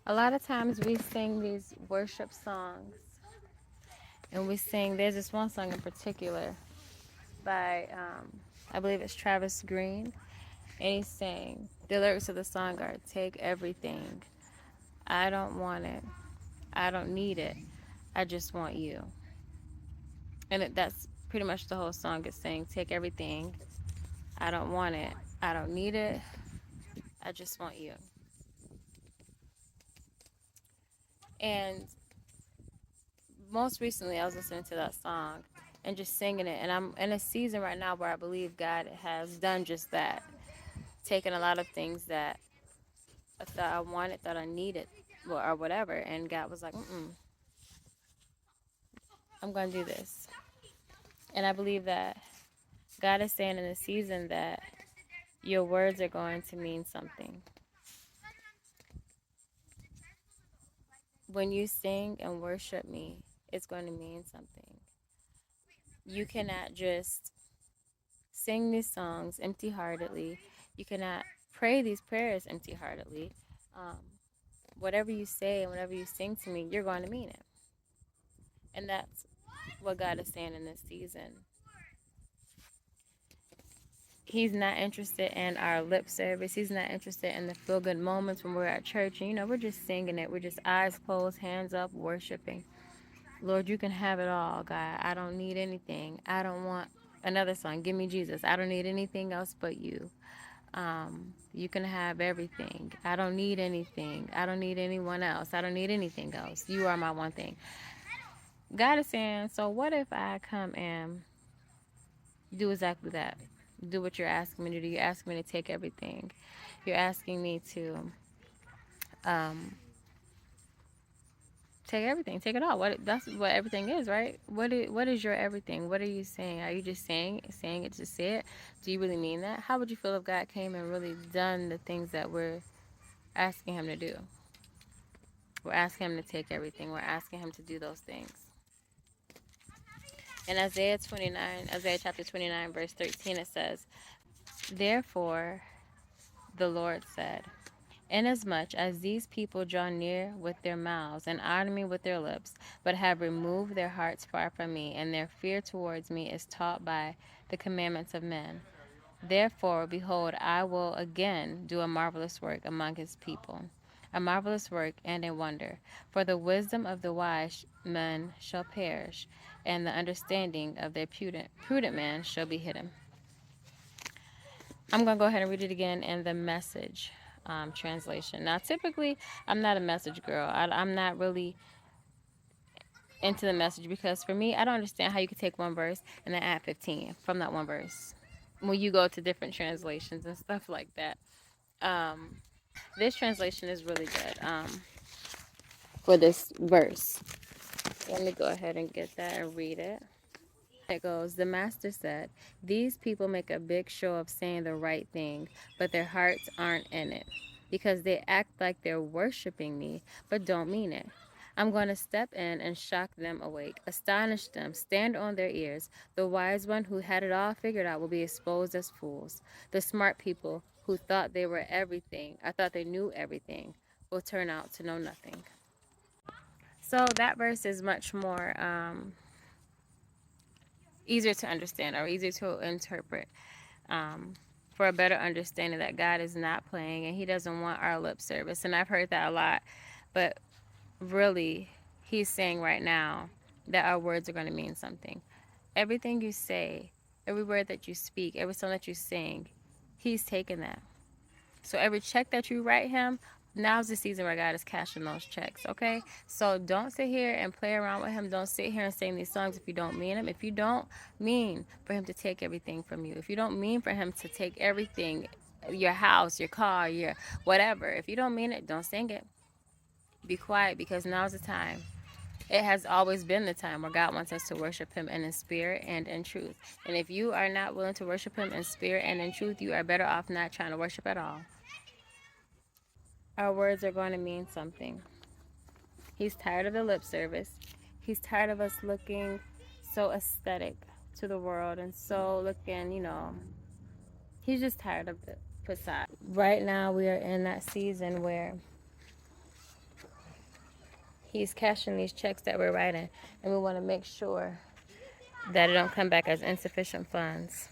A lot of times we sing these worship songs, and we sing, there's this one song in particular by, I believe it's Travis Green, and he's saying, the lyrics of the song are, take everything. I don't want it. I don't need it. I just want you. And that's pretty much the whole song is saying, take everything. I don't want it. I don't need it. I just want you. And most recently, I was listening to that song and just singing it. And I'm in a season right now where I believe God has done just that, taken a lot of things that I thought I wanted, thought I needed, or whatever. And God was like, I'm going to do this. And I believe that God is saying in this season that your words are going to mean something. When you sing and worship me, it's going to mean something. You cannot just sing these songs empty heartedly. You cannot pray these prayers empty heartedly. Um, whatever you say and whatever you sing to me, you're going to mean it. And that's what God is saying in this season. He's not interested in our lip service. He's not interested in the feel good moments when we're at church. And, we're just singing it. We're just eyes closed, hands up, worshiping. Lord, you can have it all, God. I don't need anything. I don't want another song. Give me Jesus. I don't need anything else but you. You can have everything. I don't need anything. I don't need anyone else. I don't need anything else. You are my one thing. God is saying, so what if I come and do exactly that? Do what you're asking me to do. You're asking me to take everything. You're asking me to um, take everything, take it all. That's what everything is, right? What is your everything? What are you saying? Are you just saying it to say it? Do you really mean that? How would you feel if God came and really done the things that we're asking him to do? We're asking him to take everything. We're asking him to do those things. In Isaiah chapter 29, verse 13, it says, therefore, the Lord said, inasmuch as these people draw near with their mouths and honor me with their lips, but have removed their hearts far from me, and their fear towards me is taught by the commandments of men. Therefore, behold, I will again do a marvelous work among his people, a marvelous work and a wonder. For the wisdom of the wise men shall perish, and the understanding of their prudent man shall be hidden. I'm going to go ahead and read it again in the Message translation. Now, typically, I'm not a message girl. I'm not really into the message because for me, I don't understand how you could take one verse and then add 15 from that one verse when you go to different translations and stuff like that. Um, this translation is really good for this verse. Let me go ahead and get that and read it. It goes, the master said, these people make a big show of saying the right thing, but their hearts aren't in it because they act like they're worshiping me, but don't mean it. I'm going to step in and shock them awake, astonish them, stand on their ears. The wise one who had it all figured out will be exposed as fools. The smart people who thought they were everything, I thought they knew everything, will turn out to know nothing. So that verse is much more easier to understand or easier to interpret, for a better understanding that God is not playing and he doesn't want our lip service. And I've heard that a lot, but really he's saying right now that our words are going to mean something. Everything you say, every word that you speak, every song that you sing, he's taking that. So every check that you write him, now's the season where God is cashing those checks, okay? So don't sit here and play around with him. Don't sit here and sing these songs if you don't mean them. If you don't mean for him to take everything from you, if you don't mean for him to take everything, your house, your car, your whatever, if you don't mean it, don't sing it. Be quiet because now's the time. It has always been the time where God wants us to worship him in spirit and in truth. And if you are not willing to worship him in spirit and in truth, you are better off not trying to worship at all. Our words are going to mean something. He's tired of the lip service. He's tired of us looking so aesthetic to the world and so looking, he's just tired of the facade. Right now, we are in that season where He's cashing these checks that we're writing, and we want to make sure that it don't come back as insufficient funds.